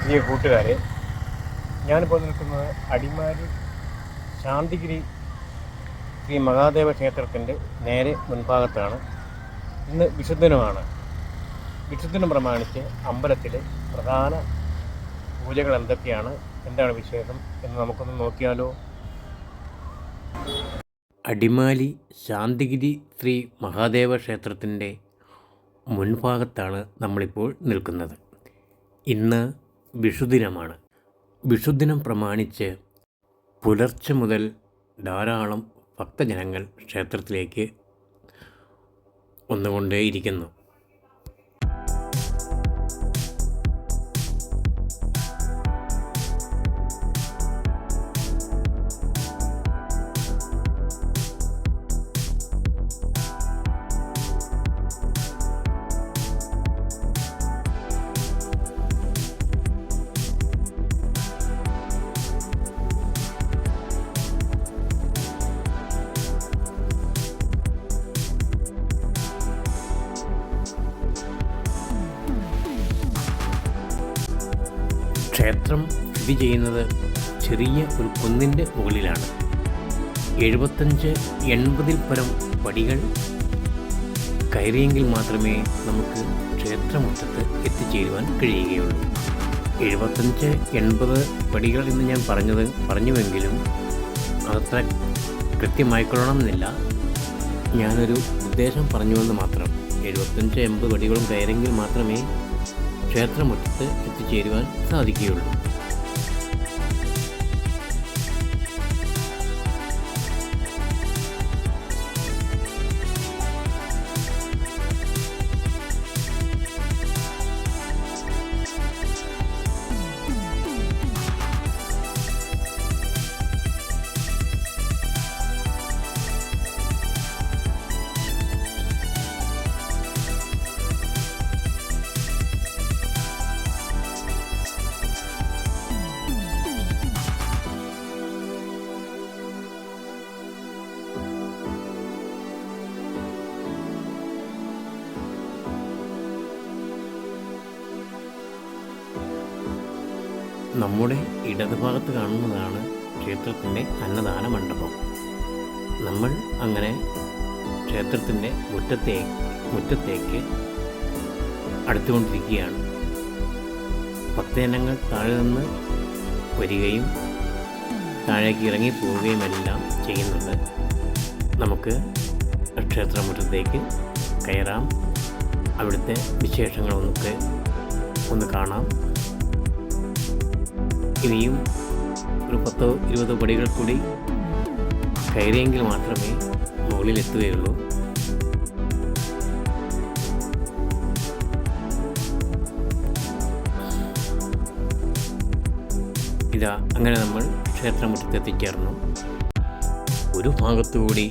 പ്രിയ കൂട്ടുകാരെ, ഞാനിപ്പോൾ നിൽക്കുന്നത് അടിമാലി ശാന്തിഗിരി ശ്രീ മഹാദേവ ക്ഷേത്രത്തിൻ്റെ നേരെ മുൻഭാഗത്താണ്. ഇന്ന് വിഷുദിനമാണ്. വിഷുദിനം പ്രമാണിച്ച് അമ്പലത്തിലെ പ്രധാന പൂജകൾ എന്തൊക്കെയാണ്, എന്താണ് വിശേഷം എന്ന് നമുക്കൊന്ന് നോക്കിയാലോ. അടിമാലി ശാന്തിഗിരി ശ്രീ മഹാദേവ ക്ഷേത്രത്തിൻ്റെ മുൻഭാഗത്താണ് നമ്മളിപ്പോൾ നിൽക്കുന്നത്. ഇന്ന് വിഷുദിനമാണ്. വിഷുദിനം പ്രമാണിച്ച് പുലർച്ചെ മുതൽ ധാരാളം ഭക്തജനങ്ങൾ ക്ഷേത്രത്തിലേക്ക് വന്നുകൊണ്ടേയിരിക്കുന്നു. ക്ഷേത്രം സ്ഥിതി ചെയ്യുന്നത് ചെറിയ ഒരു കുന്നിൻ്റെ മുകളിലാണ്. 75-80 പരം പടികൾ കയറിയെങ്കിൽ മാത്രമേ നമുക്ക് ക്ഷേത്രമുറ്റത്ത് എത്തിച്ചേരുവാൻ കഴിയുകയുള്ളൂ. 75-80 പടികൾ എന്ന് ഞാൻ പറഞ്ഞുവെങ്കിലും അതത്ര കൃത്യമായിക്കൊള്ളണമെന്നില്ല. ഞാനൊരു ഉദ്ദേശം പറഞ്ഞുവെന്ന് മാത്രം. 75-80 പടികളും കയറിയെങ്കിൽ മാത്രമേ ക്ഷേത്രമുറ്റത്ത് എത്തിച്ചേരുവാൻ സാധിക്കുകയുള്ളൂ. നമ്മുടെ ഇടതുഭാഗത്ത് കാണുന്നതാണ് ക്ഷേത്രത്തിൻ്റെ അന്നദാന മണ്ഡപം. നമ്മൾ അങ്ങനെ ക്ഷേത്രത്തിൻ്റെ മുറ്റത്തേക്ക് അടുത്തുകൊണ്ടിരിക്കുകയാണ്. ഭക്തജനങ്ങൾ താഴെ നിന്ന് വരികയും താഴേക്ക് ഇറങ്ങി പോവുകയുമെല്ലാം ചെയ്യുന്നുണ്ട്. നമുക്ക് ക്ഷേത്രമുറ്റത്തേക്ക് കയറാം. അവിടുത്തെ വിശേഷങ്ങളൊക്കെ ഒന്ന് കാണാം. ഇനിയും ഒരു 10-20 പടികൾ കൂടി കയറിയെങ്കിൽ മാത്രമേ മുകളിലെത്തുകയുള്ളൂ. അങ്ങനെ നമ്മൾ ക്ഷേത്രമുറ്റത്തെത്തിച്ചേർന്നു. ഒരു ഭാഗത്തുകൂടി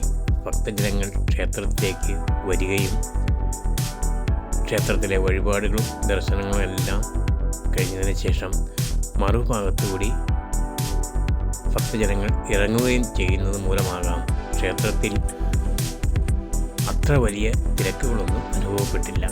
ഭക്തജനങ്ങൾ ക്ഷേത്രത്തിലേക്ക് വരികയും ക്ഷേത്രത്തിലെ വഴിപാടുകളും ദർശനങ്ങളും എല്ലാം കഴിഞ്ഞതിന് ശേഷം മറുഭാഗത്തുകൂടി ഭക്തജനങ്ങൾ ഇറങ്ങുകയും ചെയ്യുന്നത് മൂലമാകാം ക്ഷേത്രത്തിൽ അത്ര വലിയ തിരക്കുകളൊന്നും അനുഭവപ്പെട്ടില്ല.